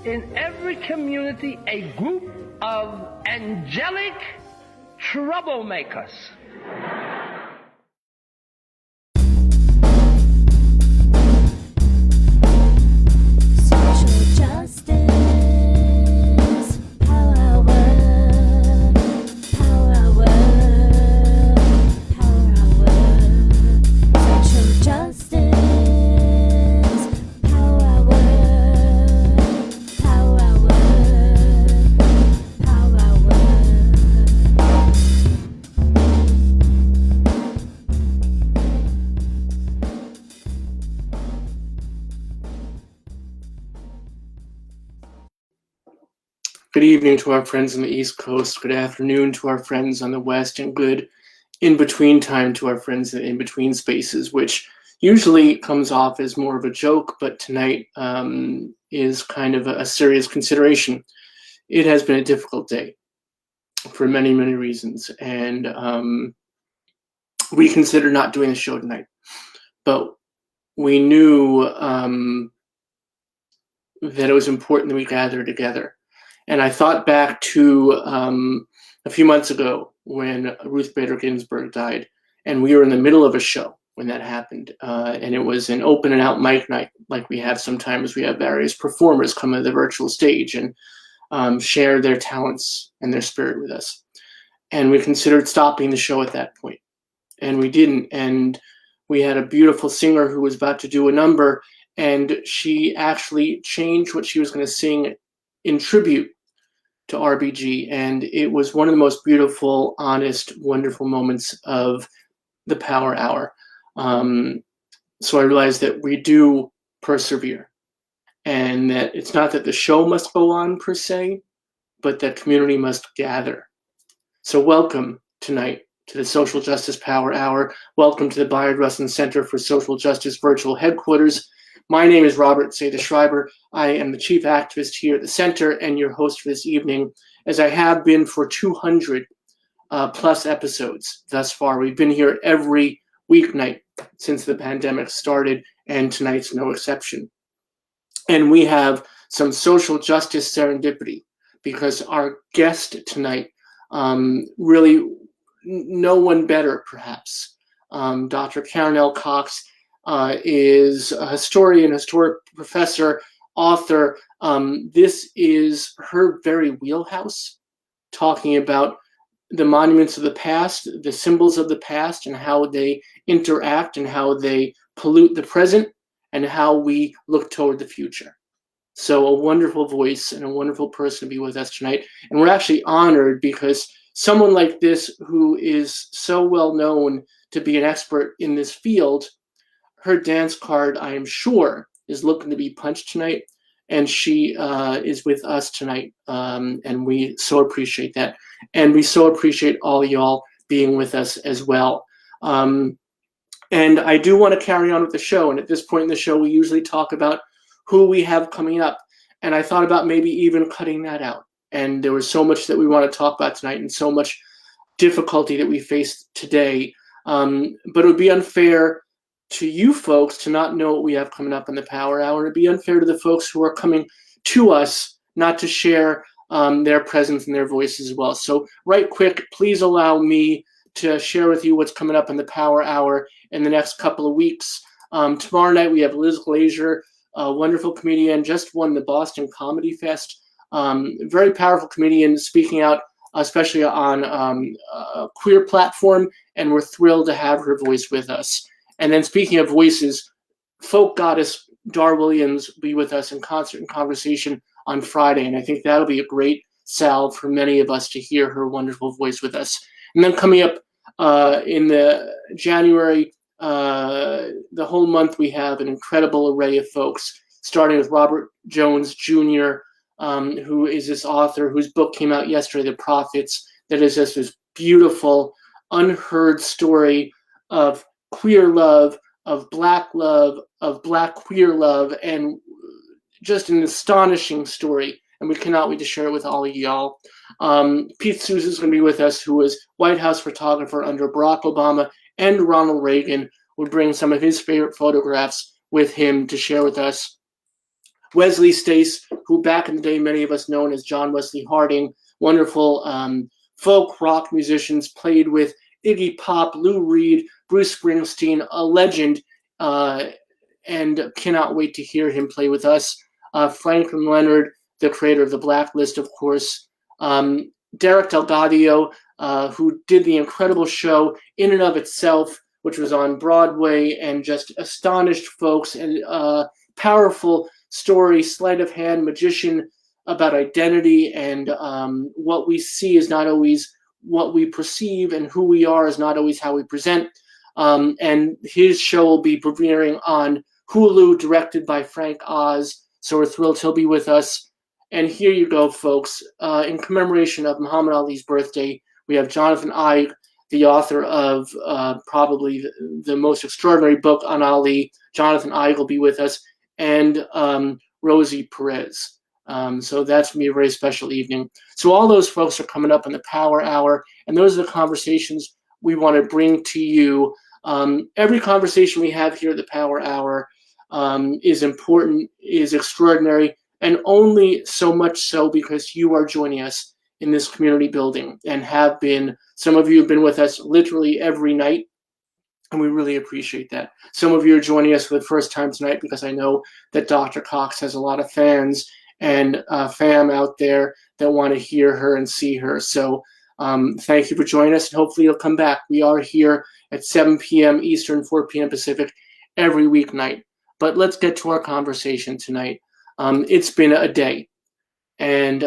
in every community a group of angelic troublemakers. Social justice, power hour, power hour, power hour. Social justice, power hour, power hour, power hour. Good evening to our friends on the East Coast, good afternoon to our friends on the West, and good in-between time to our friends in in-between spaces, which usually comes off as more of a joke, but tonight is kind of a serious consideration. It has been a difficult day for many, many reasons, and we considered not doing the show tonight, but we knew that it was important that we gather together. And I thought back to a few months ago when Ruth Bader Ginsburg died, and we were in the middle of a show when that happened. And it was an open and out mic night, like we have sometimes. We have various performers come to the virtual stage and share their talents and their spirit with us. And we considered stopping the show at that point, and we didn't. And we had a beautiful singer who was about to do a number, and she actually changed what she was going to sing in tribute to RBG, and it was one of the most beautiful, honest, wonderful moments of the Power Hour. So I realized that we do persevere, and that it's not that the show must go on per se, but that community must gather. So welcome tonight to the Social Justice Power Hour. Welcome to the Bayard Rustin Center for Social Justice virtual headquarters. My name is Robert Seda Schreiber. I am the chief activist here at the center and your host for this evening, as I have been for 200 plus episodes thus far. We've been here every weeknight since the pandemic started, and tonight's no exception. And we have some social justice serendipity, because our guest tonight, really no one better perhaps, Dr. Karen L. Cox, is a historian, historic professor, author. This is her very wheelhouse, talking about the monuments of the past, the symbols of the past, and how they interact and how they pollute the present and how we look toward the future. So a wonderful voice and a wonderful person to be with us tonight. And we're actually honored because someone like this, who is so well known to be an expert in this field, her dance card, I am sure, is looking to be punched tonight, and she is with us tonight, and we so appreciate that. And we so appreciate all y'all being with us as well. And I do want to carry on with the show, and at this point in the show, we usually talk about who we have coming up, and I thought about maybe even cutting that out. And there was so much that we want to talk about tonight, and so much difficulty that we faced today, but it would be unfair to you folks to not know what we have coming up in the Power Hour. It'd be unfair to the folks who are coming to us not to share their presence and their voices as well. So right quick, please allow me to share with you what's coming up in the Power Hour in the next couple of weeks. Tomorrow night we have Liz Glazier, a wonderful comedian, just won the Boston Comedy Fest. Very powerful comedian, speaking out especially on a queer platform, and we're thrilled to have her voice with us. And then speaking of voices, folk goddess Dar Williams will be with us in concert and conversation on Friday. And I think that'll be a great salve for many of us to hear her wonderful voice with us. And then coming up in the January, the whole month, we have an incredible array of folks, starting with Robert Jones Jr., who is this author whose book came out yesterday, The Prophets, that is just this beautiful, unheard story of queer love, of black queer love, and just an astonishing story. And we cannot wait to share it with all of y'all. Pete Souza is going to be with us, who was White House photographer under Barack Obama and Ronald Reagan. We'll bring some of his favorite photographs with him to share with us. Wesley Stace, who back in the day many of us known as John Wesley Harding, wonderful folk rock musicians, played with Iggy Pop, Lou Reed, Bruce Springsteen, a legend, and cannot wait to hear him play with us. Franklin Leonard, the creator of The Blacklist, of course. Derek Delgadio, who did the incredible show In and of Itself, which was on Broadway and just astonished folks, and powerful story, sleight of hand, magician about identity, and what we see is not always what we perceive, and who we are is not always how we present. And his show will be premiering on Hulu, directed by Frank Oz. So we're thrilled he'll be with us. And here you go, folks. In commemoration of Muhammad Ali's birthday, we have Jonathan Eig, the author of probably the most extraordinary book on Ali. Jonathan Eig will be with us, and Rosie Perez. So that's going to be a very special evening. So all those folks are coming up in the Power Hour, and those are the conversations we want to bring to you. Every conversation we have here at the Power Hour is important, is extraordinary, and only so much so because you are joining us in this community building and have been. Some of you have been with us literally every night, and we really appreciate that. Some of you are joining us for the first time tonight because I know that Dr. Cox has a lot of fans and fam out there that want to hear her and see her. So thank you for joining us, and hopefully you'll come back. We are here at 7 p.m. Eastern, 4 p.m. Pacific every weeknight. But let's get to our conversation tonight. It's been a day, and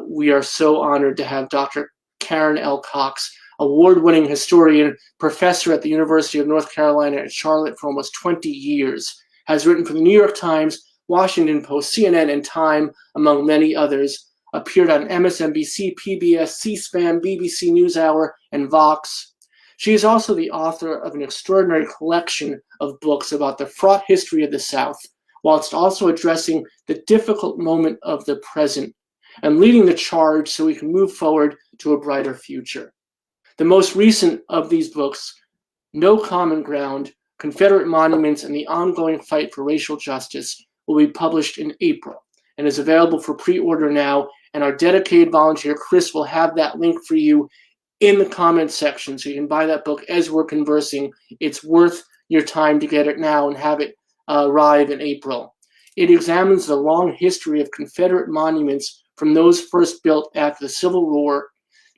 we are so honored to have Dr. Karen L. Cox, award-winning historian, professor at the University of North Carolina at Charlotte for almost 20 years, has written for the New York Times, Washington Post, CNN, and Time, among many others, appeared on MSNBC, PBS, C-SPAN, BBC NewsHour, and Vox. She is also the author of an extraordinary collection of books about the fraught history of the South, whilst also addressing the difficult moment of the present and leading the charge so we can move forward to a brighter future. The most recent of these books, No Common Ground, Confederate Monuments, and the Ongoing Fight for Racial Justice, will be published in April and is available for pre-order now, and our dedicated volunteer, Chris, will have that link for you in the comments section, so you can buy that book as we're conversing. It's worth your time to get it now and have it arrive in April. It examines the long history of Confederate monuments from those first built after the Civil War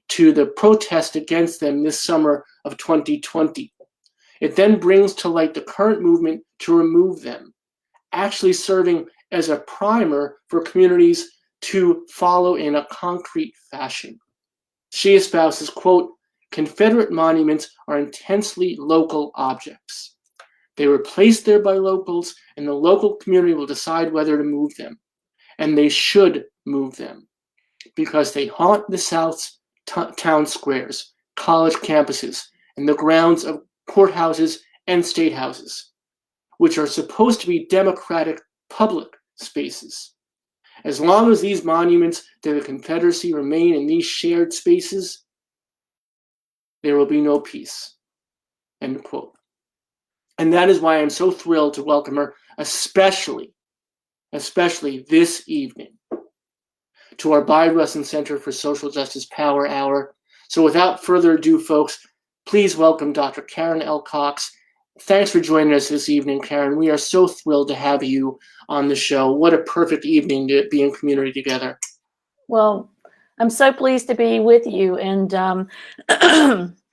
to the protest against them this summer of 2020. It then brings to light the current movement to remove them, actually serving as a primer for communities to follow in a concrete fashion. She espouses, quote, Confederate monuments are intensely local objects. They were placed there by locals, and the local community will decide whether to move them. And they should move them, because they haunt the South's town squares, college campuses, and the grounds of courthouses and state houses, which are supposed to be democratic public spaces. As long as these monuments to the Confederacy remain in these shared spaces, there will be no peace. End quote. And that is why I'm so thrilled to welcome her, especially this evening, to our Bipartisan Center for Social Justice Power Hour. So without further ado, folks, please welcome Dr. Karen L. Cox. Thanks for joining us this evening, Karen. We are so thrilled to have you on the show. What a perfect evening to be in community together. Well, I'm so pleased to be with you, and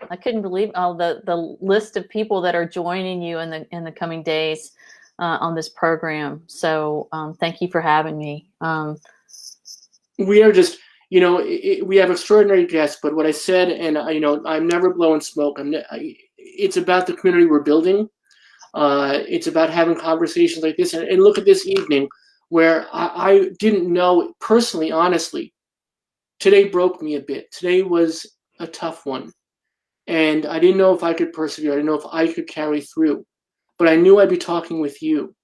I couldn't believe all the list of people that are joining you in the coming days on this program. So thank you for having me. We are just, we have extraordinary guests, but what I said, and I'm never blowing smoke. It's about the community we're building. It's about having conversations like this, and look at this evening where I didn't know personally, honestly. Today broke me a bit. Today was a tough one, and I didn't know if I could persevere. I didn't know if I could carry through, but I knew I'd be talking with you,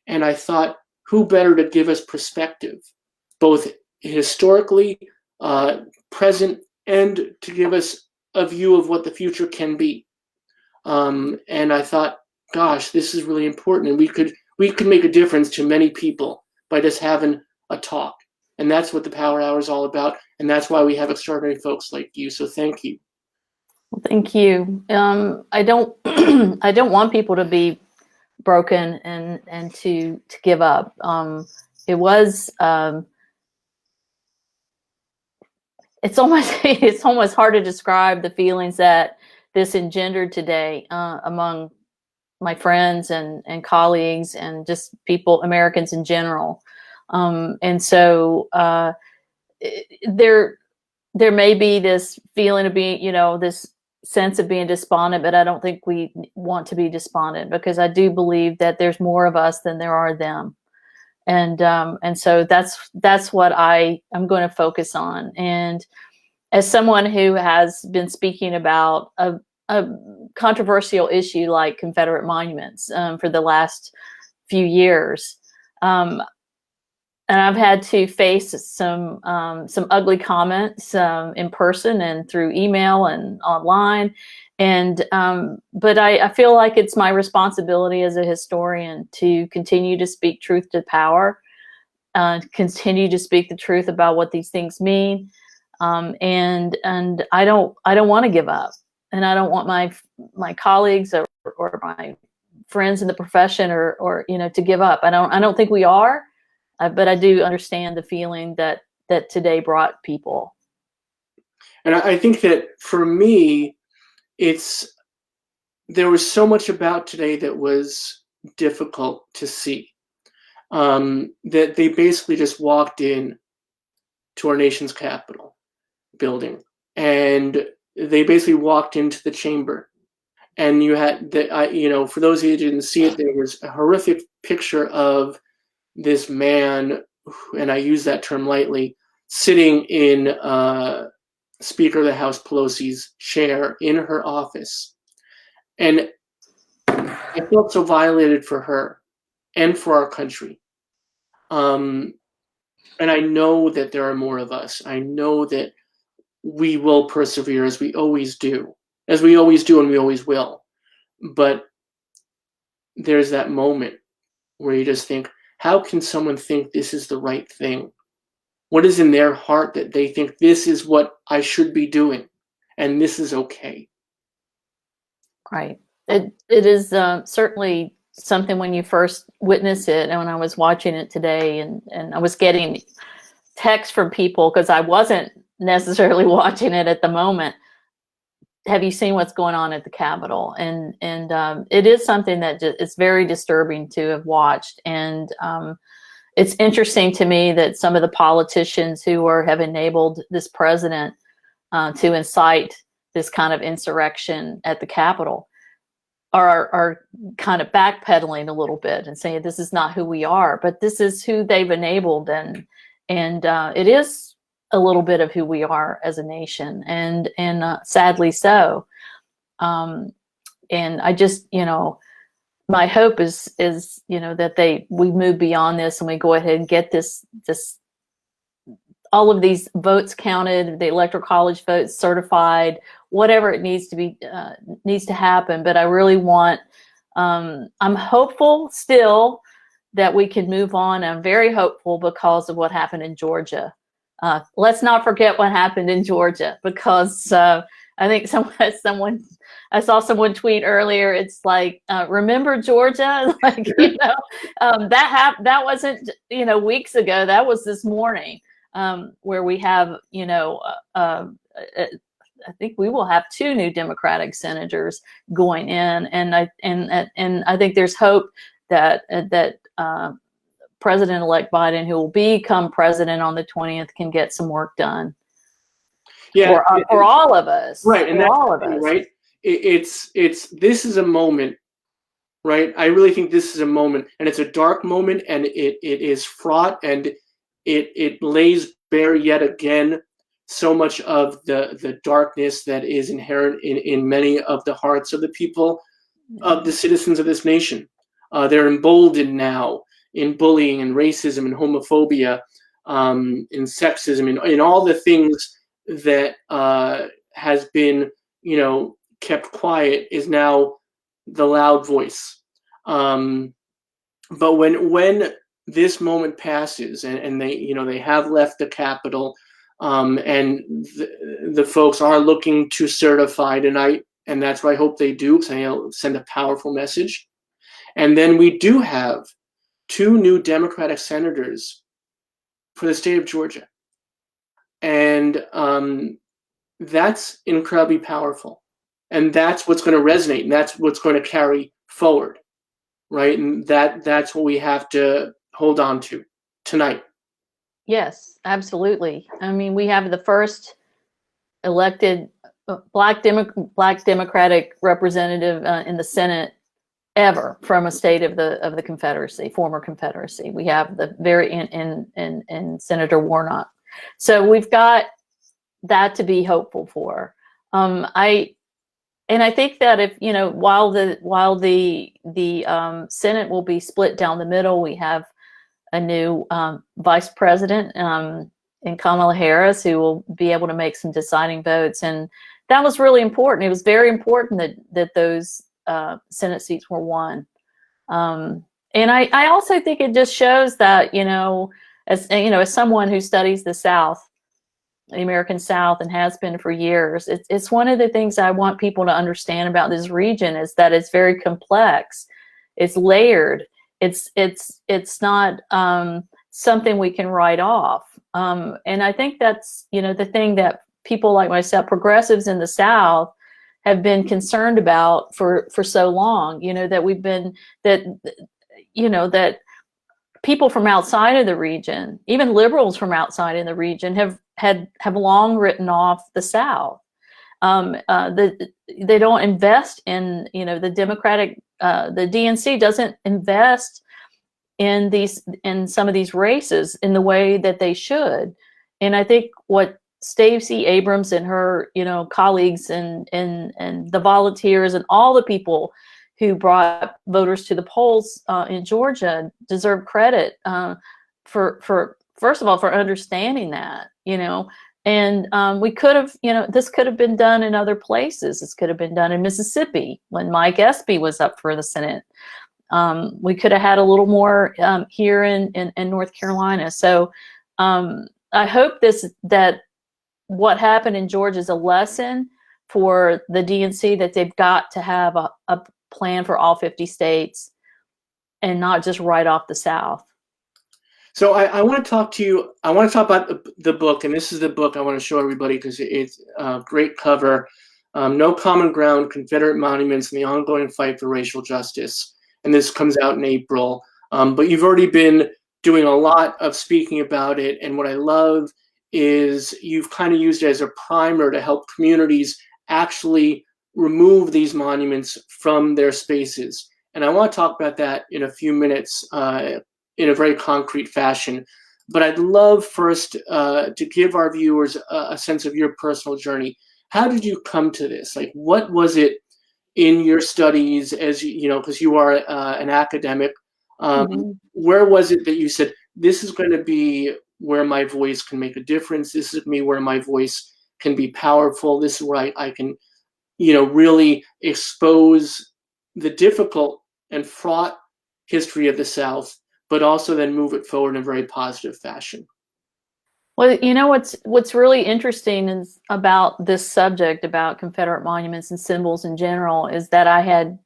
and I thought, who better to give us perspective, both historically, present, and to give us a view of what the future can be. And I thought, gosh, this is really important, and we could make a difference to many people by just having a talk. And that's what the Power Hour is all about. And that's why we have extraordinary folks like you. So thank you. Well, thank you. I don't I don't want people to be broken and to give up. It was it's almost hard to describe the feelings that this engendered today among my friends and colleagues and just people, Americans in general. And so there may be this feeling of being, this sense of being despondent, but I don't think we want to be despondent, because I do believe that there's more of us than there are them. And so that's what I'm going to focus on. And as someone who has been speaking about a controversial issue like Confederate monuments for the last few years, and I've had to face some ugly comments in person and through email and online, and but I feel like it's my responsibility as a historian to continue to speak truth to power, continue to speak the truth about what these things mean, and I don't want to give up, and I don't want my colleagues or my friends in the profession or to give up. I don't think we are. But I do understand the feeling that today brought people. And I think that for me, there was so much about today that was difficult to see. That they basically just walked in to our nation's Capitol building, and they basically walked into the chamber. And you had for those of you who didn't see it, there was a horrific picture of this man, and I use that term lightly, sitting in Speaker of the House Pelosi's chair in her office. And I felt so violated for her and for our country. And I know that there are more of us. I know that we will persevere, as we always do and we always will. But there's that moment where you just think, how can someone think this is the right thing? What is in their heart that they think this is what I should be doing, and this is okay? Right. It is certainly something when you first witness it, and when I was watching it today, and I was getting texts from people because I wasn't necessarily watching it at the moment. Have you seen what's going on at the Capitol? And it is something that it's very disturbing to have watched. And it's interesting to me that some of the politicians who have enabled this president to incite this kind of insurrection at the Capitol are kind of backpedaling a little bit and saying this is not who we are, but this is who they've enabled, and it is a little bit of who we are as a nation, and sadly so. And I just, my hope is that we move beyond this and we go ahead and get this all of these votes counted, the electoral college votes certified, whatever it needs to happen. But I really want, I'm hopeful still that we can move on. I'm very hopeful because of what happened in Georgia. Let's not forget what happened in Georgia, because I think I saw someone tweet earlier. It's like, remember Georgia? Like, that wasn't, weeks ago. That was this morning, where we have, I think we will have 2 new Democratic senators going in, and I think there's hope that President-elect Biden, who will become president on the 20th, can get some work done. Yeah, for all of us, right? And for all of us, right? It's this is a moment, right? I really think this is a moment, and it's a dark moment, and it is fraught, and it lays bare yet again so much of the darkness that is inherent in many of the hearts of the people, of the citizens of this nation. They're emboldened now in bullying and racism and homophobia, in sexism, in all the things that has been, kept quiet is now the loud voice. But when this moment passes and they, you know, they have left the Capitol, and the folks are looking to certify tonight, and that's what I hope they do, because it'll send a powerful message. And then we do have 2 new Democratic senators for the state of Georgia, and that's incredibly powerful, and that's what's going to resonate, and that's what's going to carry forward, right? And that's what we have to hold on to tonight. Yes, absolutely. I mean, we have the first elected black Democratic representative in the Senate ever from a state of the Confederacy, former Confederacy. We have the very in Senator Warnock. So we've got that to be hopeful for. I think that if, you know, while the Senate will be split down the middle, we have a new vice president in Kamala Harris, who will be able to make some deciding votes. And that was really important. It was very important that those Senate seats were won. And I also think it just shows that, you know, as someone who studies the South, the American South, and has been for years, it's one of the things I want people to understand about this region is that it's very complex, it's layered, it's not something we can write off. And I think that's, you know, the thing that people like myself, progressives in the South, have been concerned about for so long, you know, that people from outside of the region, even liberals from outside of the region, have long written off the South. They don't invest in, you know, the Democratic, the DNC doesn't invest in some of these races in the way that they should. And I think what Stacey Abrams and her, you know, colleagues and the volunteers and all the people who brought voters to the polls in Georgia deserve credit for first of all, for understanding that, you know. And we could have, you know, this could have been done in other places. This could have been done in Mississippi when Mike Espy was up for the Senate. We could have had a little more here in North Carolina. So I hope that what happened in Georgia is a lesson for the DNC, that they've got to have a plan for all 50 states and not just write off the South. So I want to talk to you. I want to talk about the book, and this is the book I want to show everybody because it's a great cover. No Common Ground: Confederate Monuments and the Ongoing Fight for Racial Justice. And this comes out in April. But you've already been doing a lot of speaking about it. And what I love is you've kind of used it as a primer to help communities actually remove these monuments from their spaces. And I want to talk about that in a few minutes in a very concrete fashion. But I'd love first to give our viewers a sense of your personal journey. How did you come to this? Like, what was it in your studies, as you know, because you are an academic, where was it that you said, this is going to be where my voice can make a difference. This is me where my voice can be powerful. This is where I can, you know, really expose the difficult and fraught history of the South, but also then move it forward in a very positive fashion. Well, you know, what's really interesting is about this subject, about Confederate monuments and symbols in general, is that I had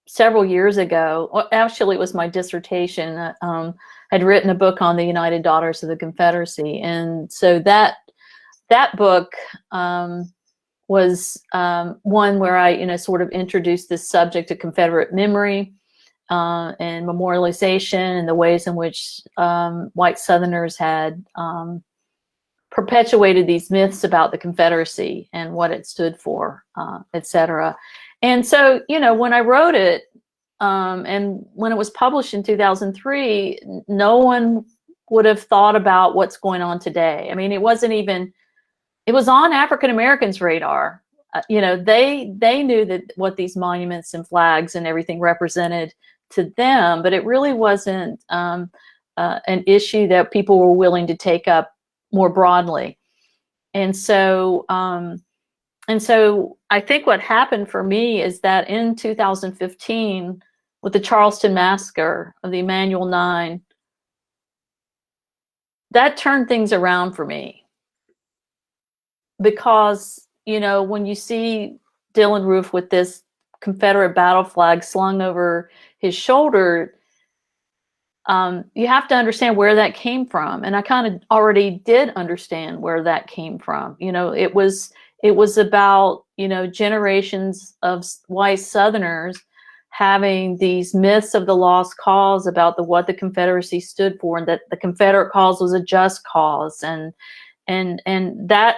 several years ago, actually it was my dissertation, had written a book on the United Daughters of the Confederacy. And so that book was one where I, you know, sort of introduced this subject of Confederate memory and memorialization, and the ways in which white Southerners had perpetuated these myths about the Confederacy and what it stood for, et cetera. And so, you know, when I wrote it, and when it was published in 2003, no one would have thought about what's going on today. I mean, it was on African Americans' radar. You know, they knew that what these monuments and flags and everything represented to them, but it really wasn't an issue that people were willing to take up more broadly. And so I think what happened for me is that in 2015, with the Charleston massacre of the Emanuel 9, that turned things around for me, because, you know, when you see Dylan Roof with this Confederate battle flag slung over his shoulder, you have to understand where that came from. And I kind of already did understand where that came from. You know, it was about, you know, generations of white Southerners having these myths of the lost cause about what the Confederacy stood for, and that the Confederate cause was a just cause, and that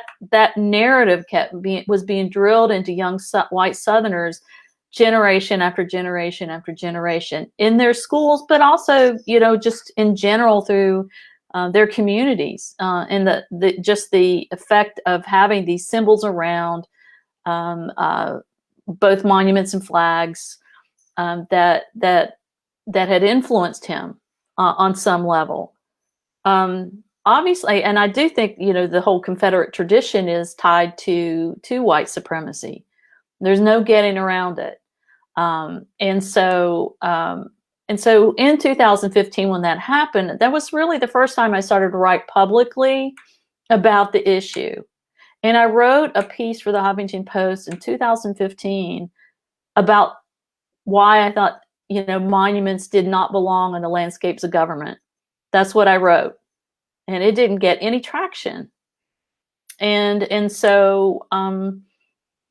narrative was being drilled into young white Southerners generation after generation after generation in their schools, but also, you know, just in general through their communities, and just the effect of having these symbols around both monuments and flags, that had influenced him on some level. Obviously, and I do think, you know, the whole Confederate tradition is tied to white supremacy. There's no getting around it. And so in 2015, when that happened, that was really the first time I started to write publicly about the issue. And I wrote a piece for the Huffington Post in 2015 about why I thought, you know, monuments did not belong in the landscapes of government. That's what I wrote. And it didn't get any traction. And so,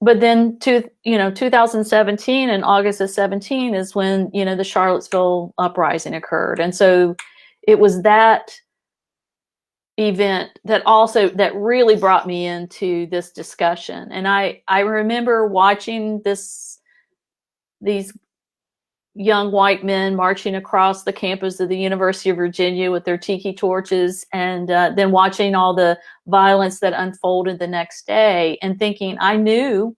but then 2017, in August of 17 is when, you know, the Charlottesville uprising occurred. And so it was that event that really brought me into this discussion. And I remember watching these young white men marching across the campus of the University of Virginia with their tiki torches, and then watching all the violence that unfolded the next day, and thinking, I knew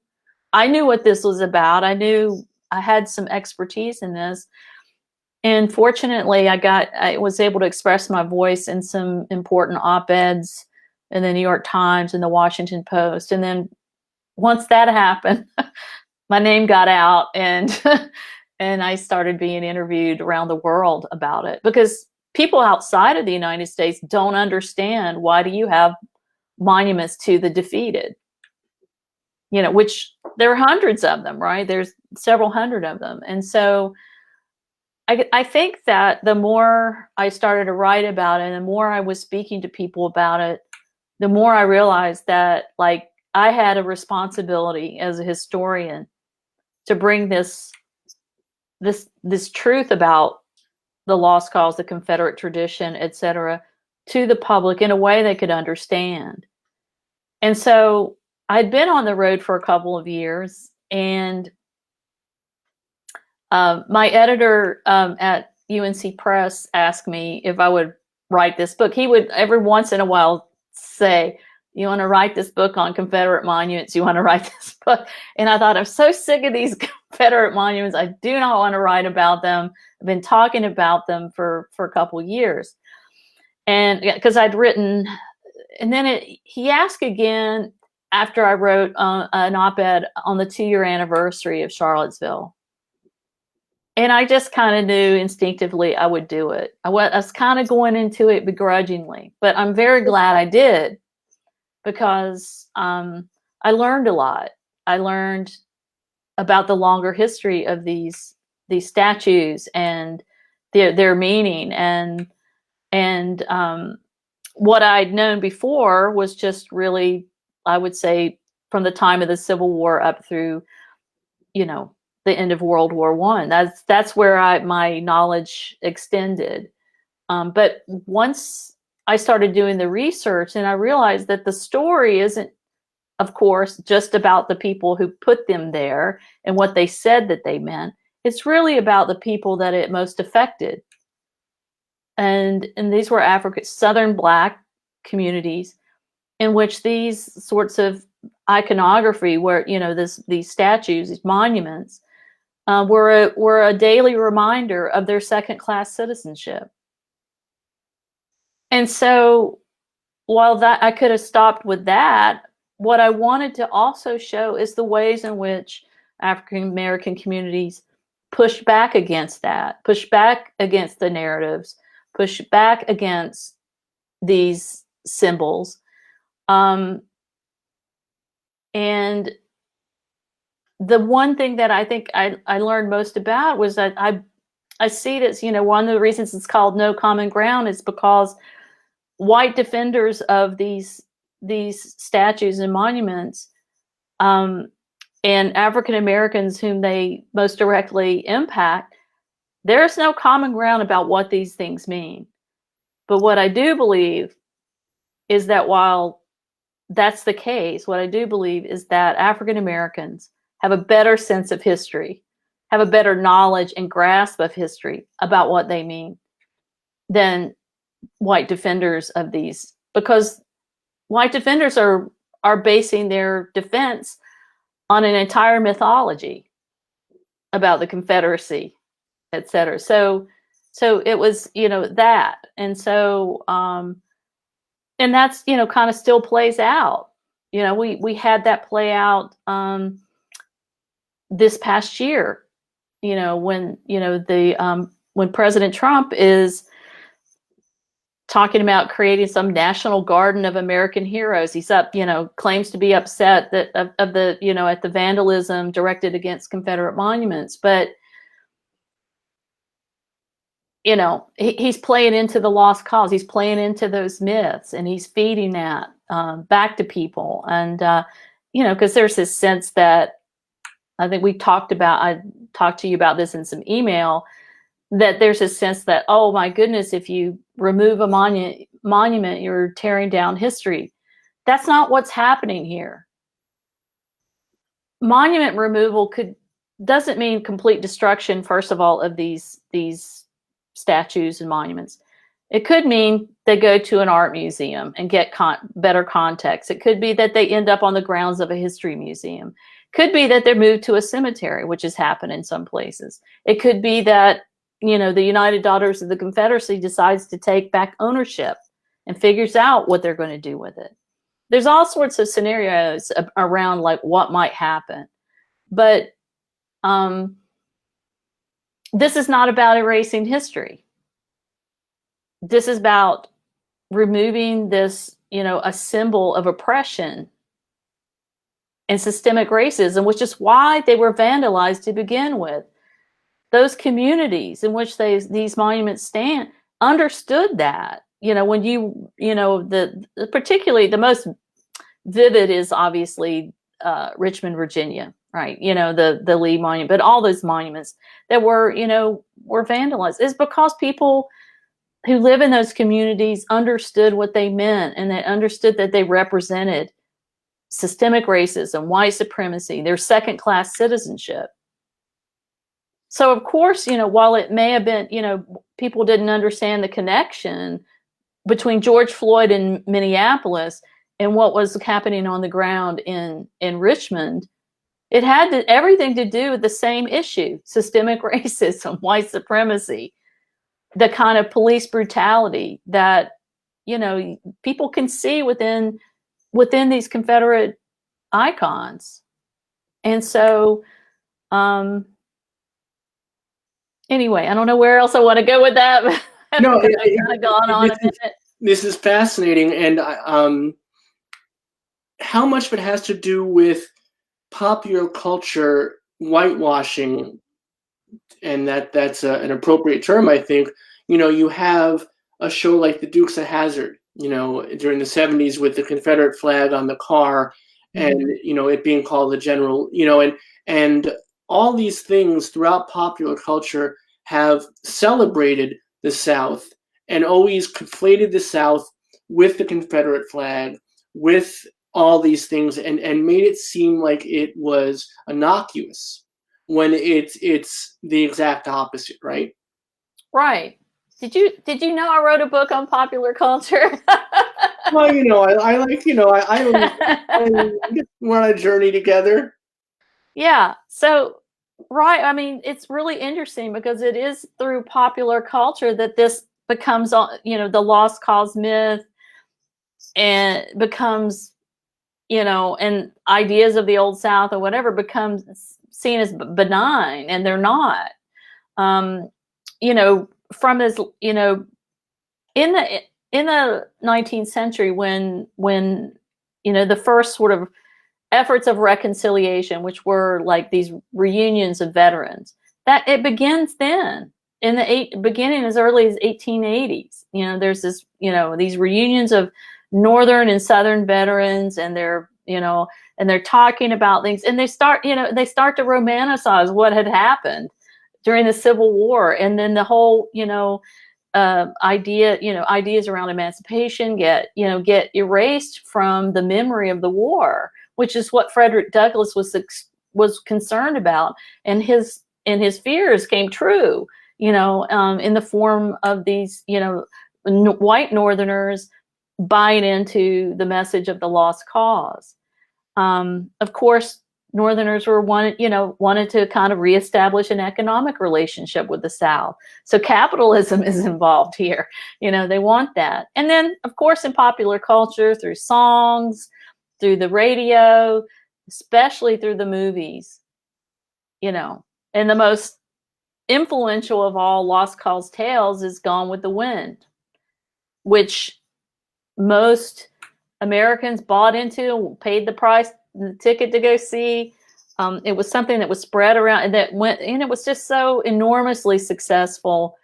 what this was about. I knew I had some expertise in this. And fortunately, I was able to express my voice in some important op-eds in the New York Times and the Washington Post. And then once that happened, my name got out, and and I started being interviewed around the world about it, because people outside of the United States don't understand, why do you have monuments to the defeated? You know, which there are hundreds of them, right? There's several hundred of them. And so I think that the more I started to write about it, and the more I was speaking to people about it, the more I realized that, like, I had a responsibility as a historian to bring this truth about the lost cause, the Confederate tradition, etc., to the public in a way they could understand. And so I'd been on the road for a couple of years, and my editor at UNC Press asked me if I would write this book. He would every once in a while say, you want to write this book on Confederate monuments? You want to write this book? And I thought, I'm so sick of these Confederate monuments. I do not want to write about them. I've been talking about them for a couple of years. And because I'd written, and then he asked again after I wrote an op-ed on the 2-year anniversary of Charlottesville. And I just kind of knew instinctively I would do it. I was kind of going into it begrudgingly, but I'm very glad I did, because I learned a lot. I learned about the longer history of these statues and their meaning, and what I'd known before was just really, I would say, from the time of the Civil War up through, you know, the end of World War I. That's where my knowledge extended. But once I started doing the research, and I realized that the story isn't, of course, just about the people who put them there and what they said that they meant. It's really about the people that it most affected. And these were Southern Black communities, in which these sorts of iconography, where, you know, these statues, these monuments, were a daily reminder of their second-class citizenship. And so, while that I could have stopped with that, what I wanted to also show is the ways in which African American communities pushed back against that, pushed back against the narratives, pushed back against these symbols. And the one thing that I think I learned most about was that I see this, one of the reasons it's called No Common Ground is because white defenders of these statues and monuments, and African Americans whom they most directly impact, there's no common ground about what these things mean. But what I do believe is that while that's the case, what I do believe is that African Americans have a better sense of history, have a better knowledge and grasp of history about what they mean than white defenders of these, because white defenders are basing their defense on an entire mythology about the Confederacy, et cetera. So it was, that. And so, and that's, kind of still plays out. We had that play out this past year, when, when President Trump is talking about creating some national garden of American heroes. He's claims to be upset that of the, at the vandalism directed against Confederate monuments, but he's playing into the lost cause. He's playing into those myths, and he's feeding that back to people. And, because there's this sense that I think I talked to you about this in some email, that there's a sense that, oh my goodness, if you remove a monument, you're tearing down history. That's not what's happening here. Monument removal doesn't mean complete destruction, first of all, of these statues and monuments. It could mean they go to an art museum and get better context. It could be that they end up on the grounds of a history museum. Could be that they're moved to a cemetery, which has happened in some places. It could be that, the United Daughters of the Confederacy decides to take back ownership and figures out what they're going to do with it. There's all sorts of scenarios around like what might happen. But this is not about erasing history. This is about removing this, a symbol of oppression and systemic racism, which is why they were vandalized to begin with. Those communities in which these monuments stand understood that. When particularly the most vivid is obviously Richmond, Virginia, right? The Lee Monument, but all those monuments that were vandalized is because people who live in those communities understood what they meant, and they understood that they represented systemic racism, white supremacy, their second-class citizenship. So of course, while it may have been, people didn't understand the connection between George Floyd in Minneapolis and what was happening on the ground in Richmond, it had everything to do with the same issue: systemic racism, white supremacy, the kind of police brutality that, people can see within these Confederate icons. And so, anyway, I don't know where else I want to go with that. No, I've kind of gone on a minute. This is fascinating, and how much of it has to do with popular culture whitewashing, and that's an appropriate term, I think. You have a show like The Dukes of Hazzard, during the 70s with the Confederate flag on the car, and it being called the General, and all these things throughout popular culture have celebrated the South and always conflated the South with the Confederate flag, with all these things, and made it seem like it was innocuous when it's the exact opposite, right? Right. Did you know I wrote a book on popular culture? Well, I like, we're on a journey together. Yeah. So, right. I mean, it's really interesting because it is through popular culture that this becomes, the lost cause myth, and becomes, and ideas of the Old South or whatever becomes seen as benign, and they're not. From this, in in the 19th century, when the first sort of efforts of reconciliation, which were like these reunions of veterans, that it begins then in the beginning as early as 1880s. There's this, these reunions of Northern and Southern veterans, and they're talking about things, and they start to romanticize what had happened during the Civil War, and then the whole ideas around emancipation get erased from the memory of the war, which is what Frederick Douglass was concerned about, and his fears came true, in the form of these white Northerners buying into the message of the lost cause. Of course, Northerners wanted to kind of reestablish an economic relationship with the South. So capitalism is involved here. They want that. And then, of course, in popular culture, through songs, through the radio, especially through the movies, and the most influential of all lost cause tales is Gone with the Wind, which most Americans bought into, paid the price, the ticket to go see. It was something that was spread around, and that went, and it was just so enormously successful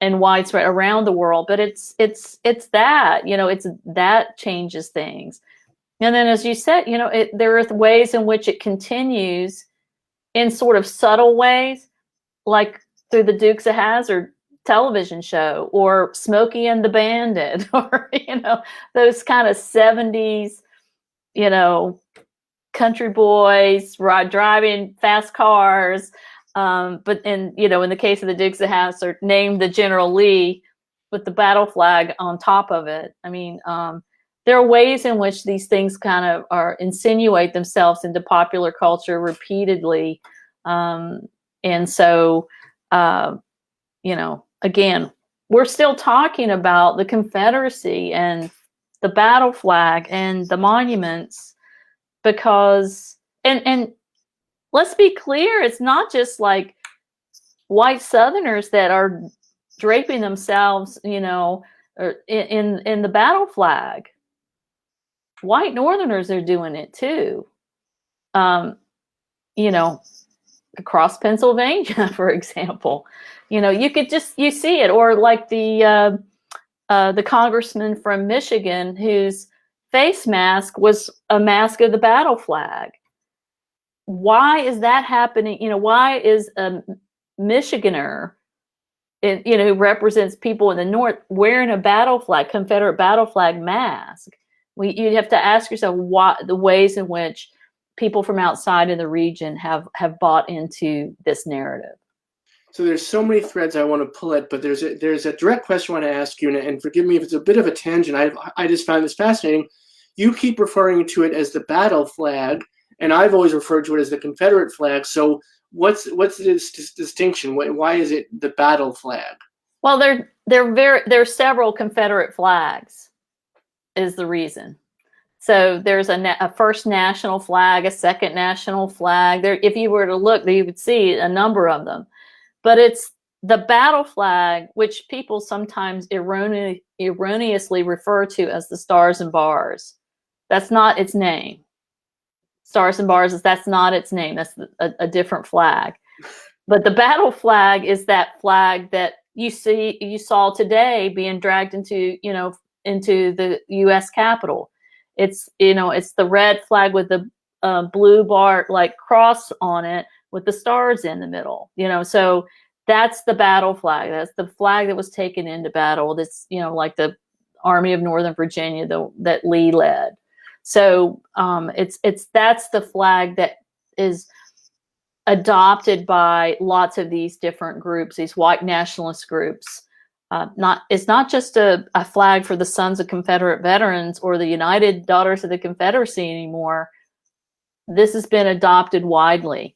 and widespread around the world. But it's that, it's that changes things. And then, as you said, there are ways in which it continues in sort of subtle ways, like through the Dukes of Hazzard television show, or Smokey and the Bandit, or those kind of 70s country boys driving fast cars, but in the case of the Dukes of Hazzard, named the General Lee with the battle flag on top of it. I mean, there are ways in which these things kind of insinuate themselves into popular culture repeatedly, and so again, we're still talking about the Confederacy and the battle flag and the monuments, because, and let's be clear, it's not just like white Southerners that are draping themselves, in the battle flag. White Northerners are doing it too. Across Pennsylvania, for example, you see it, or like the congressman from Michigan whose face mask was a mask of the battle flag. Why is that happening? Why is a Michiganer, who represents people in the North, wearing a battle flag, Confederate battle flag mask? You'd have to ask yourself what the ways in which people from outside of the region have bought into this narrative. So there's so many threads I want to pull at, but there's a direct question I want to ask you, and forgive me if it's a bit of a tangent. I just found this fascinating. You keep referring to it as the battle flag, and I've always referred to it as the Confederate flag. So what's this distinction? Why is it the battle flag? Well, there are several Confederate flags, is the reason. So there's a first national flag, a second national flag. There, if you were to look, you would see a number of them. But it's the battle flag, which people sometimes erroneously refer to as the Stars and Bars. That's not its name. Stars and Bars, that's not its name. That's a different flag. But the battle flag is that flag that you saw today being dragged into the U.S. Capitol. It's the red flag with the blue bar like cross on it with the stars in the middle. So that's the battle flag. That's the flag that was taken into battle. That's like the Army of Northern Virginia that Lee led. So that's the flag that is adopted by lots of these different groups, these white nationalist groups. It's not just a flag for the Sons of Confederate Veterans or the United Daughters of the Confederacy anymore. This has been adopted widely.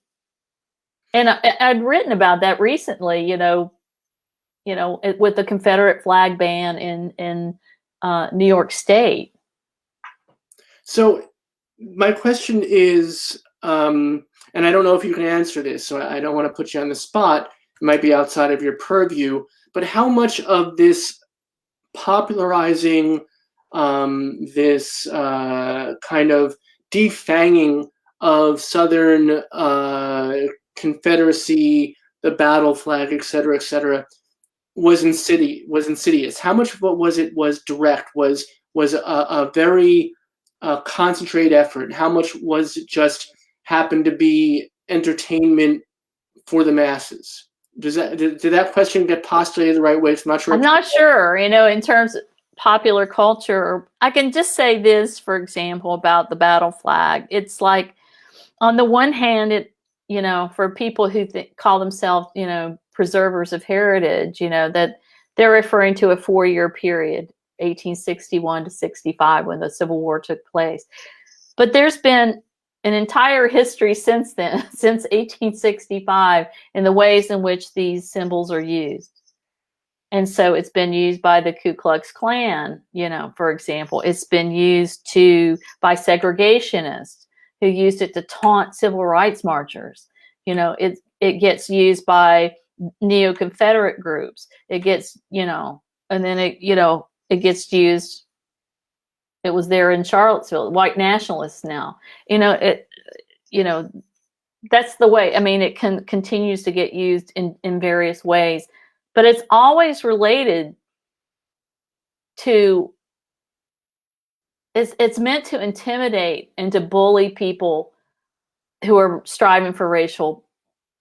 And I'd written about that recently, with the Confederate flag ban in New York State. So my question is, and I don't know if you can answer this, so I don't want to put you on the spot. It might be outside of your purview. But how much of this popularizing this kind of defanging of Southern Confederacy, the battle flag, et cetera, was insidious. How much of what was direct, was a very concentrated effort? How much was it just happened to be entertainment for the masses? Did that question get postulated the right way? I'm not sure. I'm not sure, in terms of popular culture. I can just say this, for example, about the battle flag. It's like, on the one hand, for people who call themselves, preservers of heritage, that they're referring to a 4-year period, 1861 to 65, when the Civil War took place. But there's been an entire history since then, since 1865, in the ways in which these symbols are used. And so it's been used by the Ku Klux Klan, for example. It's been used by segregationists who used it to taunt civil rights marchers. It gets used by neo-Confederate groups. It gets, and then it gets used. It was there in Charlottesville, white nationalists now. That's the way. I mean, it continues to get used in various ways, but it's always related to, it's meant to intimidate and to bully people who are striving for racial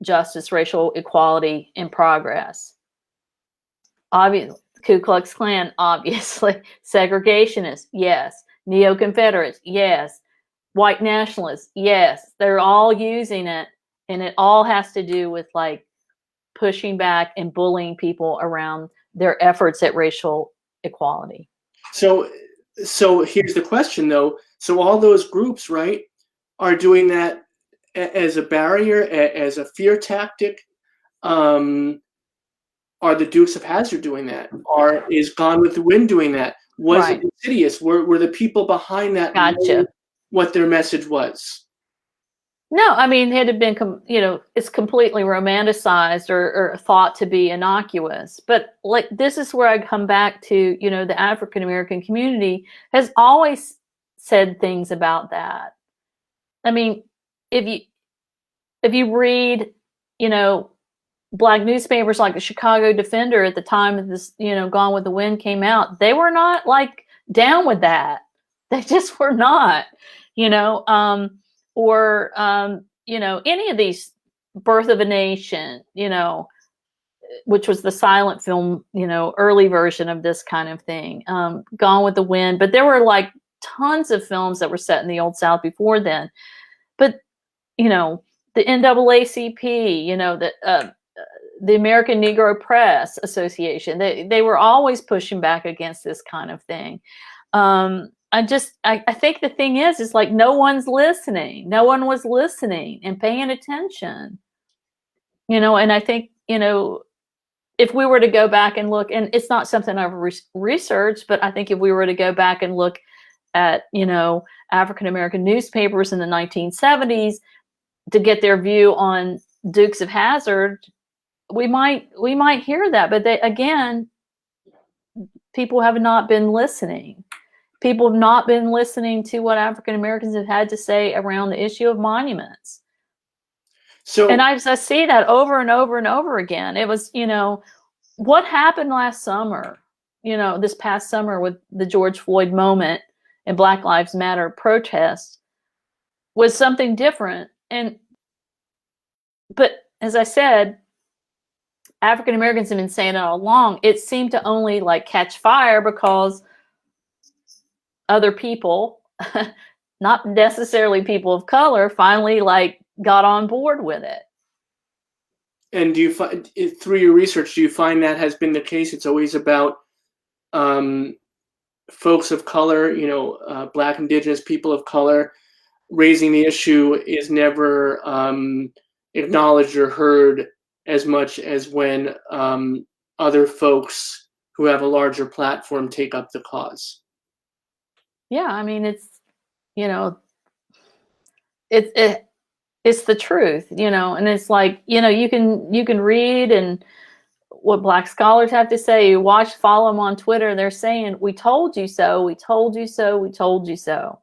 justice, racial equality, and progress. Obviously, Ku Klux Klan, obviously. Segregationists, yes. Neo-Confederates, yes. White nationalists, yes. They're all using it, and it all has to do with like pushing back and bullying people around their efforts at racial equality. So here's the question, though. So all those groups, right, are doing that as a barrier, as a fear tactic. Are the Dukes of Hazzard doing that? Is Gone with the Wind doing that? Was it insidious? Were the people behind that Gotcha. what their message was? No, I mean, it had been, it's completely romanticized or thought to be innocuous. But like, this is where I come back to, the African American community has always said things about that. I mean, if you read, Black newspapers like the Chicago Defender at the time of this, Gone with the Wind came out, they were not like down with that. They just were not, or any of these, Birth of a Nation, which was the silent film, early version of this kind of thing, Gone with the Wind. But there were like tons of films that were set in the Old South before then. But, the NAACP, the American Negro Press Association, they were always pushing back against this kind of thing. I think the thing is like, no one's listening. No one was listening and paying attention, and I think, if we were to go back and look, and it's not something I've researched, but I think if we were to go back and look at, African American newspapers in the 1970s to get their view on Dukes of Hazzard, we might hear that. But again, people have not been listening. People have not been listening to what African Americans have had to say around the issue of monuments. And I see that over and over and over again. It was, what happened last summer, this past summer with the George Floyd moment and Black Lives Matter protests was something different. But as I said, African Americans have been saying it all along. It seemed to only like catch fire because other people, not necessarily people of color, finally like got on board with it. And do you find, through your research, do you find that has been the case? It's always about folks of color, Black, Indigenous people of color, raising the issue is never acknowledged or heard as much as when other folks who have a larger platform take up the cause. Yeah, I mean, it's it's the truth, and it's like, you can read and what Black scholars have to say. You follow them on Twitter. They're saying, "We told you so. We told you so. We told you so."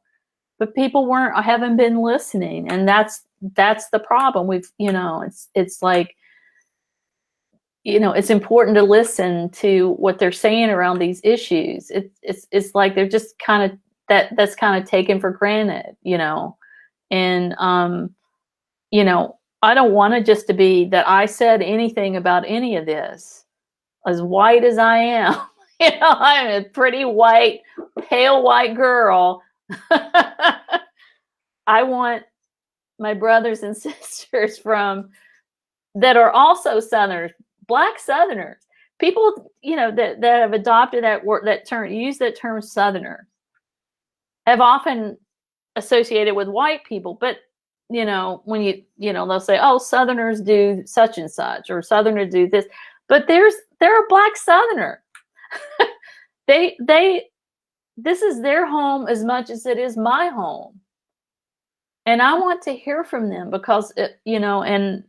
But people haven't been listening, and that's the problem. It's like, it's important to listen to what they're saying around these issues. It's like they're just kind of that's kind of taken for granted, and I don't want it just to be that I said anything about any of this. As white as I am, I'm a pretty white, pale white girl. I want my brothers and sisters that are also Southerners, Black Southerners, people, that have adopted that word, that term, use that term Southerner, have often associated with white people. But, when they'll say, oh, Southerners do such and such, or Southerners do this. But they're a Black Southerner. This is their home as much as it is my home. And I want to hear from them because, and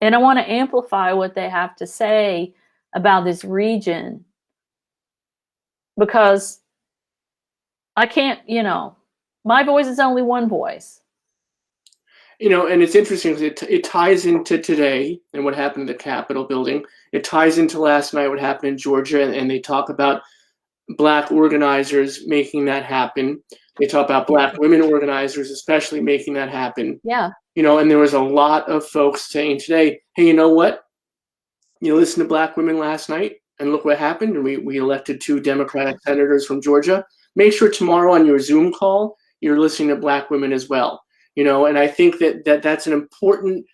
I want to amplify what they have to say about this region, because I can't, my voice is only one voice. And it's interesting because it ties into today and what happened at the Capitol building. It ties into last night, what happened in Georgia, and they talk about Black organizers making that happen. They talk about Black women organizers, especially making that happen. Yeah. And there was a lot of folks saying today, hey, you know what? You listened to Black women last night, and look what happened. And we elected 2 Democratic senators from Georgia. Make sure tomorrow on your Zoom call, you're listening to Black women as well. And I think that's an important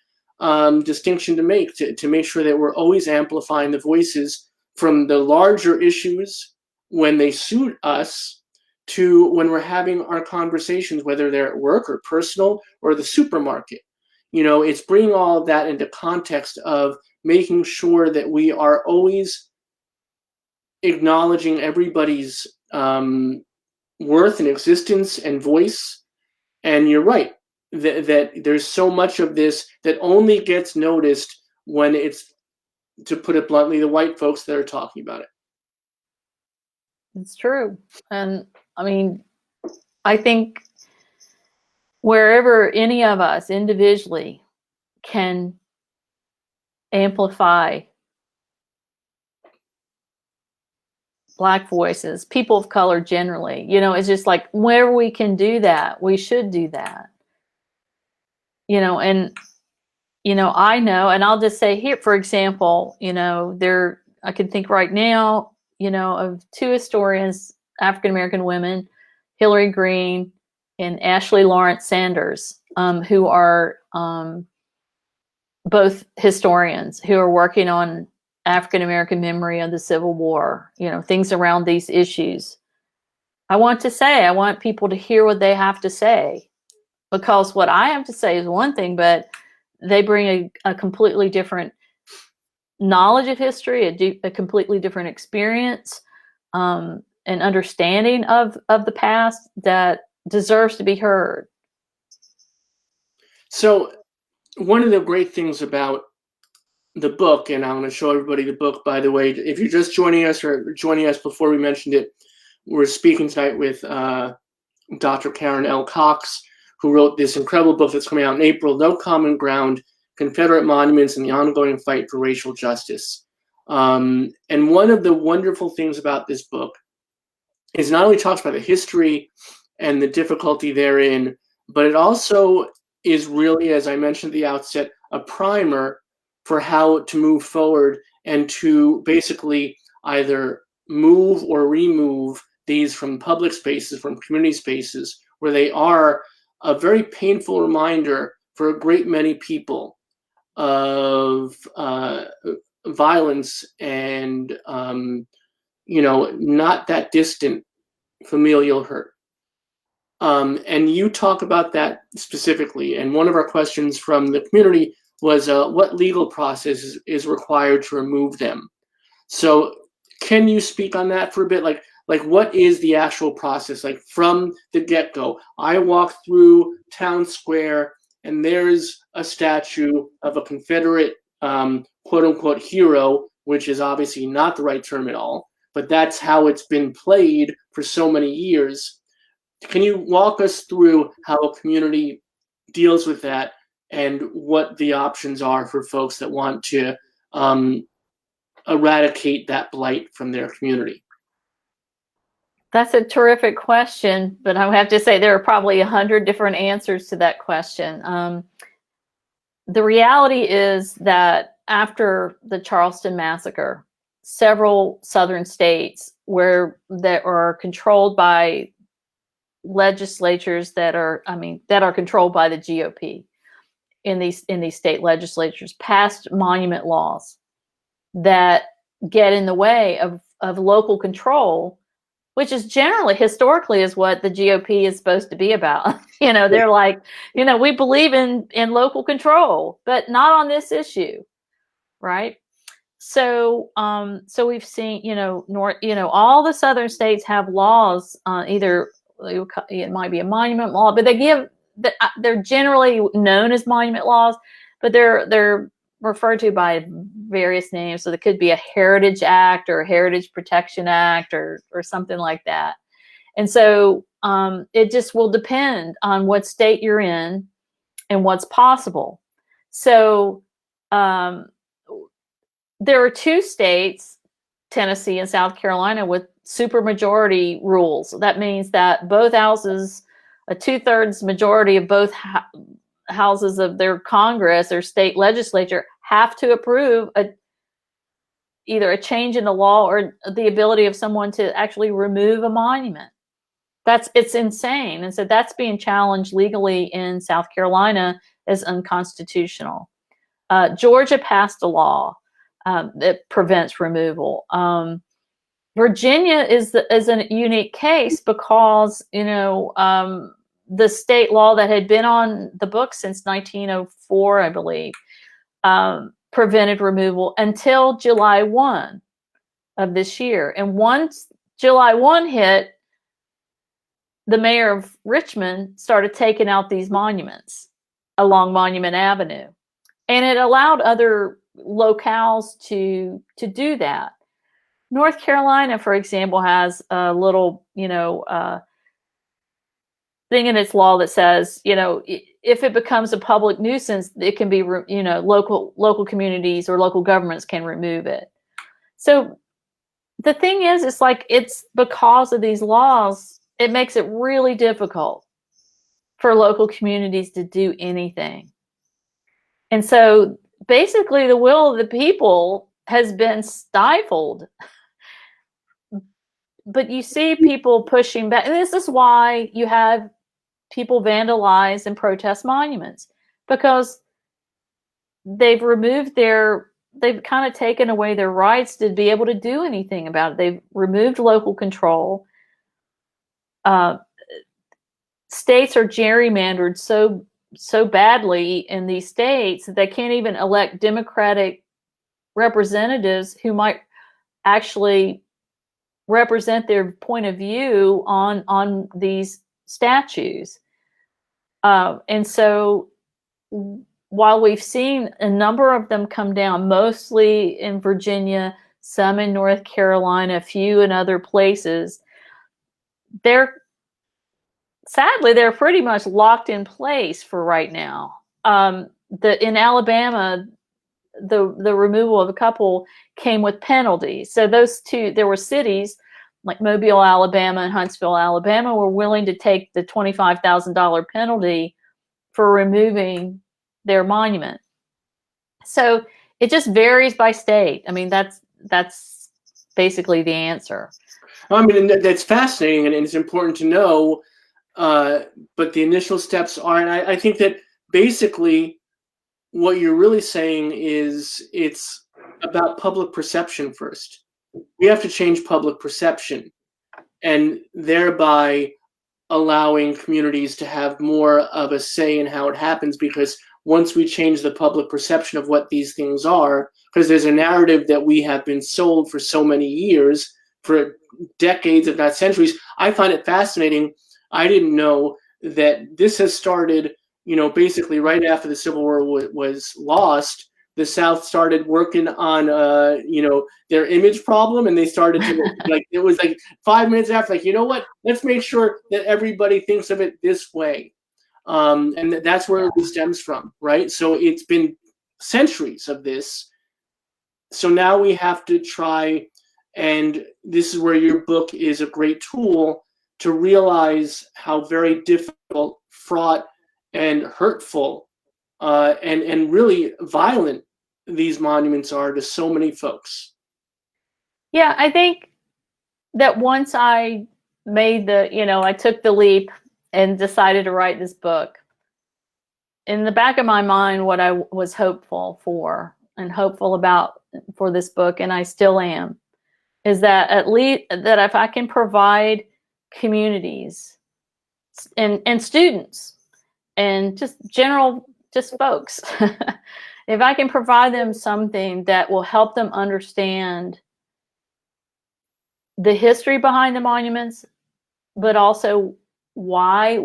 distinction to make sure that we're always amplifying the voices from the larger issues when they suit us to when we're having our conversations, whether they're at work or personal or the supermarket. It's bringing all of that into context of making sure that we are always acknowledging everybody's worth and existence and voice. And you're right, that there's so much of this that only gets noticed when it's, to put it bluntly, the white folks that are talking about it. It's true. And I mean, I think wherever any of us individually can amplify Black voices, people of color generally, it's just like where we can do that, we should do that. And I know, and I'll just say here, for example, I can think right now, of 2 historians, African American women, Hillary Green and Ashley Lawrence Sanders, who are both historians who are working on African American memory of the Civil War, things around these issues. I want people to hear what they have to say, because what I have to say is one thing, but they bring a completely different knowledge of history, a completely different experience, and understanding of the past that deserves to be heard. So one of the great things about the book, and I'm going to show everybody the book, by the way, if you're just joining us or joining us before we mentioned it, we're speaking tonight with Dr. Karen L. Cox, who wrote this incredible book that's coming out in April, No Common Ground, Confederate Monuments and the Ongoing Fight for Racial Justice. And one of the wonderful things about this book is not only talks about the history and the difficulty therein, but it also is really, as I mentioned at the outset, a primer for how to move forward and to basically either move or remove these from public spaces, from community spaces, where they are a very painful reminder for a great many people of violence and, not that distant familial hurt. And you talk about that specifically. And one of our questions from the community was what legal process is required to remove them? So can you speak on that for a bit? Like what is the actual process? Like from the get-go, I walk through town square and there's a statue of a Confederate quote unquote hero, which is obviously not the right term at all, but that's how it's been played for so many years. Can you walk us through how a community deals with that and what the options are for folks that want to eradicate that blight from their community? That's a terrific question, but I have to say there are probably 100 different answers to that question. The reality is that after the Charleston massacre, several southern states that are controlled by legislatures that are controlled by the GOP in these state legislatures passed monument laws that get in the way of local control, which is generally historically is what the GOP is supposed to be about. They're like, we believe in local control, but not on this issue, right? So we've seen, all the southern states have laws, either it might be a monument law, but they're generally known as monument laws, but they're referred to by various names. So there could be a Heritage Act or a Heritage Protection Act or something like that. And so it just will depend on what state you're in and what's possible. So there are two states, Tennessee and South Carolina, with supermajority rules. That means that both houses, a 2/3 majority of both houses of their Congress or state legislature have to approve either a change in the law or the ability of someone to actually remove a monument. It's insane. And so that's being challenged legally in South Carolina as unconstitutional. Georgia passed a law that prevents removal. Virginia is a unique case because, the state law that had been on the books since 1904, I believe, prevented removal until July 1 of this year. And once July 1 hit, the mayor of Richmond started taking out these monuments along Monument Avenue. And it allowed other locales to do that. North Carolina, for example, has a little, thing in its law that says, if it becomes a public nuisance, it can be, local communities or local governments can remove it. So the thing is, it's because of these laws, it makes it really difficult for local communities to do anything. And so basically the will of the people has been stifled. But you see people pushing back. And this is why you have people vandalize and protest monuments, because they've kind of taken away their rights to be able to do anything about it. They've removed local control. States are gerrymandered so badly in these states that they can't even elect Democratic representatives who might actually represent their point of view on these statues. And so while we've seen a number of them come down, mostly in Virginia, some in North Carolina, a few in other places, sadly, they're pretty much locked in place for right now. In Alabama, the removal of a couple came with penalties. So there were cities like Mobile, Alabama and Huntsville, Alabama were willing to take the $25,000 penalty for removing their monument. So it just varies by state. I mean, that's basically the answer. I mean, that's fascinating, and it's important to know. But the initial steps are, and I think that basically what you're really saying is it's about public perception first. We have to change public perception, and thereby allowing communities to have more of a say in how it happens, because once we change the public perception of what these things are, because there's a narrative that we have been sold for so many years, for decades, if not centuries. I find it fascinating. I didn't know that this has started, basically right after the Civil War was lost, the South started working on, their image problem, and they started to like, it was like 5 minutes after, like, you know what? Let's make sure that everybody thinks of it this way, and that's where it stems from, right? So it's been centuries of this. So now we have to try, and this is where your book is a great tool to realize how very difficult, fraught, and hurtful, and really violent these monuments are to so many folks. Yeah, I think that once I made I took the leap and decided to write this book, in the back of my mind, what I was hopeful for and hopeful about for this book, and I still am, is that at least that if I can provide communities and students and just folks, if I can provide them something that will help them understand the history behind the monuments, but also why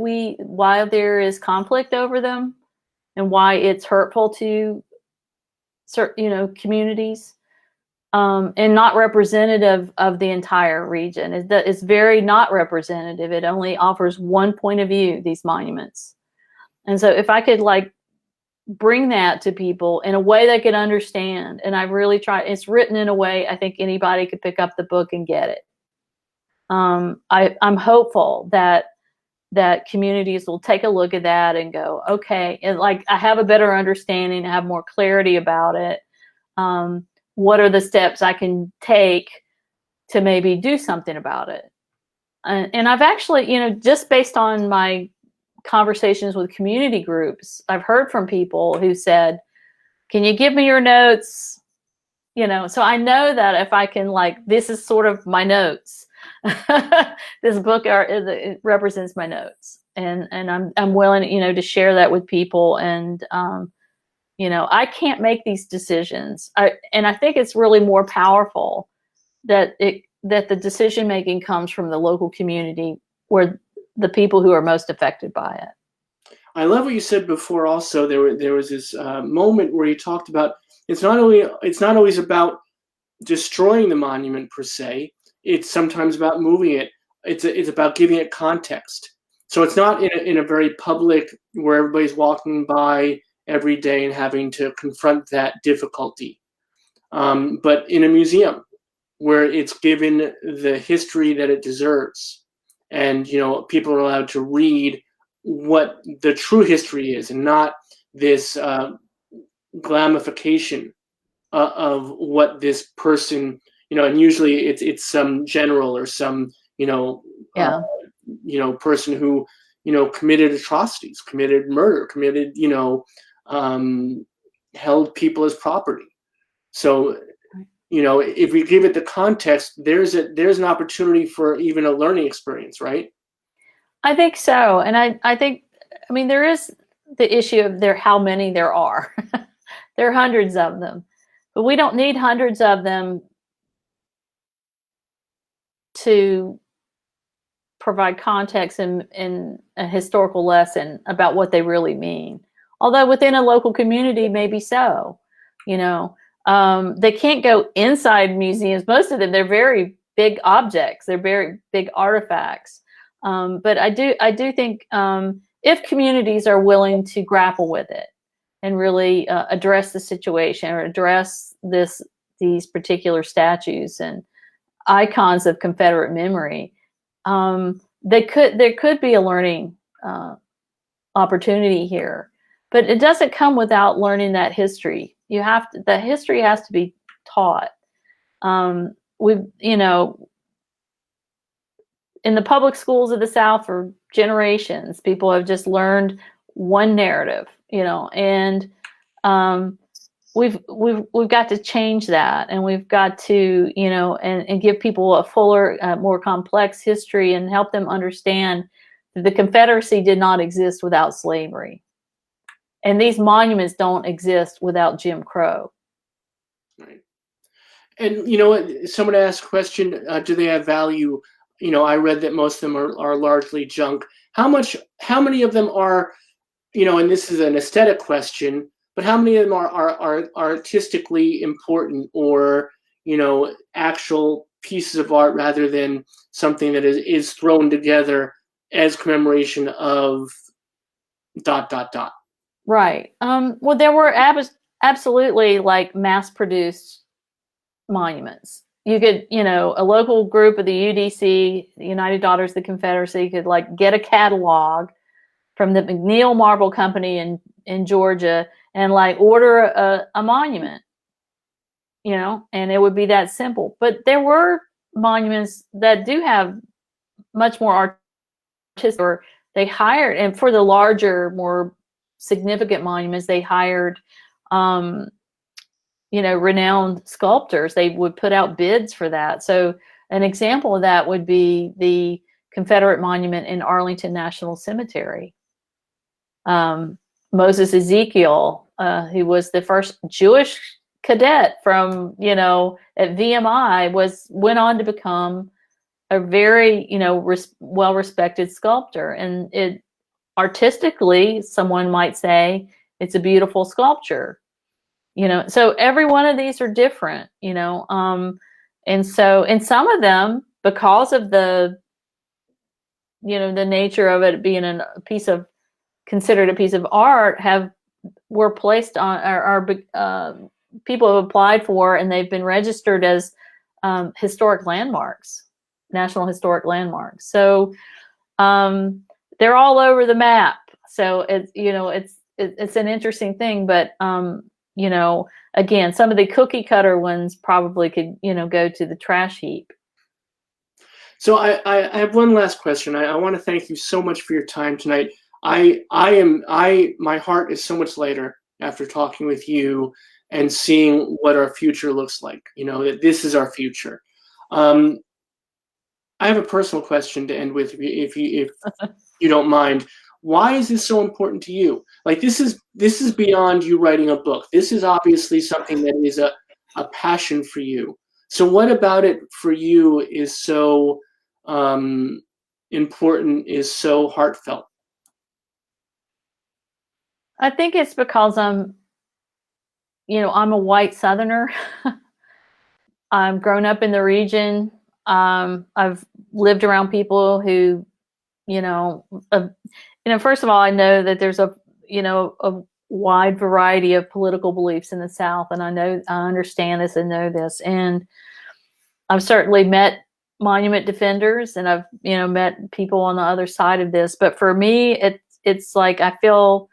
there is conflict over them and why it's hurtful to certain communities, and not representative of the entire region. It's very not representative. It only offers one point of view, these monuments. And so if I could bring that to people in a way they could understand, and I've really tried, it's written in a way I think anybody could pick up the book and get it. I'm hopeful that communities will take a look at that and go, okay, and I have a better understanding, I have more clarity about it. What are the steps I can take to maybe do something about it? And I've actually, just based on my conversations with community groups, I've heard from people who said, can you give me your notes? So I know that if I can, this is sort of my notes. This book it represents my notes, and I'm willing, to share that with people. And I can't make these decisions. And I think it's really more powerful that the decision making comes from the local community, where the people who are most affected by it. I love what you said before. Also, there was this moment where you talked about it's not always about destroying the monument per se. It's sometimes about moving it. It's about giving it context. So it's not in a very public, where everybody's walking by every day and having to confront that difficulty, but in a museum where it's given the history that it deserves, and people are allowed to read what the true history is, and not this glamification of what this person, and usually it's some general or some person who committed atrocities, committed murder, committed held people as property. So if we give it the context, there's an opportunity for even a learning experience, right? I think so. And I think, there is the issue of how many there are. There are hundreds of them, but we don't need hundreds of them to provide context and a historical lesson about what they really mean. Although within a local community, maybe so. They can't go inside museums. Most of them, they're very big objects. They're very big artifacts. But I do think if communities are willing to grapple with it and really address the situation, or address these particular statues and icons of Confederate memory, there could be a learning opportunity here. But it doesn't come without learning that history. The history has to be taught. In the public schools of the South for generations, people have just learned one narrative, and we've got to change that, and we've got to, and give people a fuller, more complex history, and help them understand that the Confederacy did not exist without slavery. And these monuments don't exist without Jim Crow. Right. And someone asked a question, do they have value? I read that most of them are largely junk. How many of them are, and this is an aesthetic question, but how many of them are artistically important, or actual pieces of art rather than something that is thrown together as commemoration of ... Right. Well, there were absolutely like mass-produced monuments. You could, a local group of the UDC, the United Daughters of the Confederacy, could like get a catalog from the McNeil Marble Company in Georgia and like order a monument, and it would be that simple. But there were monuments that do have much more artistic, or they hired, and for the larger, more significant monuments, they hired renowned sculptors. They would put out bids for that. So an example of that would be the Confederate monument in Arlington National Cemetery. Moses Ezekiel, who was the first Jewish cadet from, at VMI, went on to become a very, well-respected sculptor. And it artistically, someone might say it's a beautiful sculpture. So every one of these are different, and so in some of them, because of the nature of it being considered a piece of art, were placed on, or people have applied for, and they've been registered as historic landmarks, National Historic Landmarks. So they're all over the map. So it's an interesting thing, but again, some of the cookie cutter ones probably could, go to the trash heap. So I have one last question. I want to thank you so much for your time tonight. My heart is so much lighter after talking with you and seeing what our future looks like, that this is our future. I have a personal question to end with, if you don't mind. Why is this so important to you? Like, this is beyond you writing a book. This is obviously something that is a passion for you. So what about it for you is so important, is so heartfelt? I think it's because I'm a white Southerner. I'm grown up in the region. I've lived around people who, first of all, I know that there's a wide variety of political beliefs in the South, and I understand this and know this. And I've certainly met monument defenders, and I've, met people on the other side of this. But for me, it's like I feel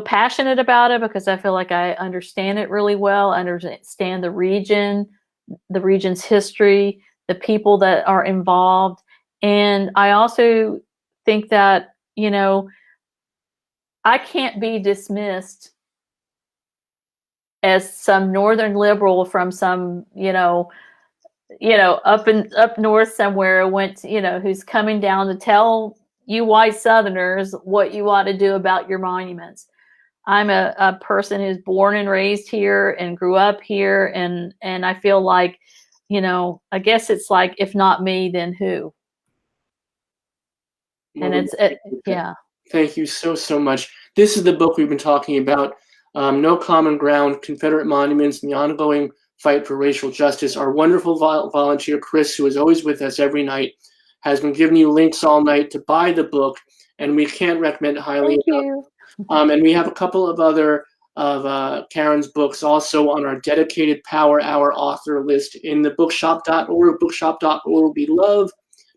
passionate about it because I feel like I understand it really well. I understand the region's history, the people that are involved. And I also think that, I can't be dismissed as some Northern liberal from some, up north somewhere who's coming down to tell you white Southerners what you ought to do about your monuments. I'm a person who's born and raised here and grew up here, and I feel like, I guess it's like, if not me, then who? And yeah. Thank you so much. This is the book we've been talking about, No Common Ground, Confederate Monuments and the Ongoing Fight for Racial Justice. Our wonderful volunteer, Chris, who is always with us every night, has been giving you links all night to buy the book, and we can't recommend it highly enough. And we have a couple of other of Karen's books also on our dedicated Power Hour author list in the bookshop.org. Bookshop.org we love,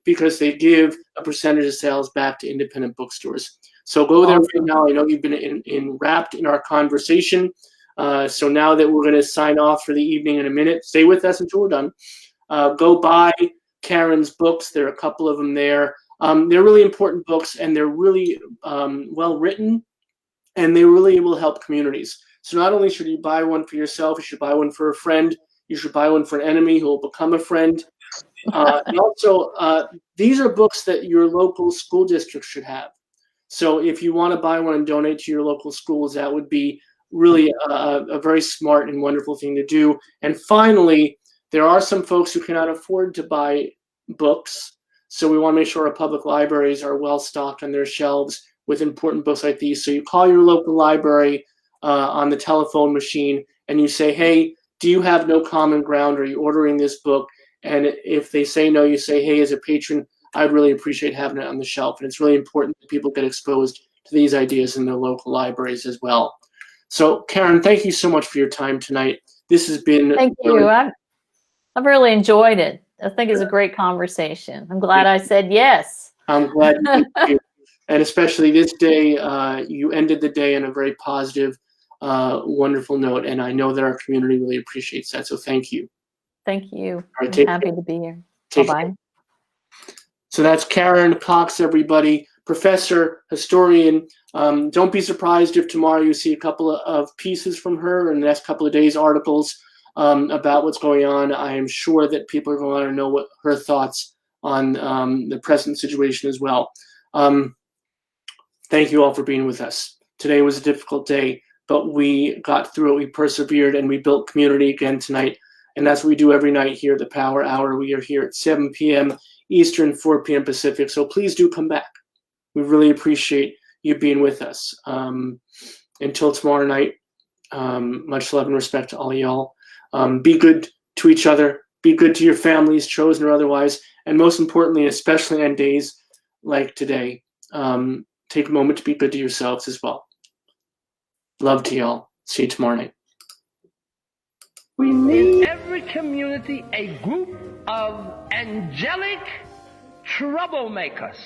because they give a percentage of sales back to independent bookstores. So go there right now. I know you've been wrapped in our conversation. So now that we're going to sign off for the evening in a minute, stay with us until we're done. Go buy Karen's books. There are a couple of them there. They're really important books, and they're really well written, and they really will help communities. So not only should you buy one for yourself, you should buy one for a friend. You should buy one for an enemy who will become a friend. And also, these are books that your local school district should have. So if you want to buy one and donate to your local schools, that would be really a very smart and wonderful thing to do. And finally, there are some folks who cannot afford to buy books. So we want to make sure our public libraries are well stocked on their shelves with important books like these. So you call your local library, on the telephone machine and you say, hey, do you have No Common Ground? Are you ordering this book? And if they say no, you say, hey, as a patron, I'd really appreciate having it on the shelf. And it's really important that people get exposed to these ideas in their local libraries as well. So, Karen, thank you so much for your time tonight. This has been... Thank you. I've really enjoyed it. I think it's a great conversation. I'm glad I said yes. I'm glad you did. And especially this day, you ended the day on a very positive, wonderful note. And I know that our community really appreciates that. So thank you. Thank you. Right, I'm happy to be here. Bye-bye. So that's Karen Cox, everybody, professor, historian. Don't be surprised if tomorrow you see a couple of pieces from her in the next couple of days, articles about what's going on. I am sure that people are going to know what her thoughts on the present situation as well. Thank you all for being with us. Today was a difficult day, but we got through it. We persevered and we built community again tonight. And that's what we do every night here at the Power Hour. We are here at 7 p.m. Eastern, 4 p.m. Pacific. So please do come back. We really appreciate you being with us. Until tomorrow night, much love and respect to all y'all. Be good to each other. Be good to your families, chosen or otherwise. And most importantly, especially on days like today, take a moment to be good to yourselves as well. Love to y'all. See you tomorrow night. We need in every community a group of angelic troublemakers.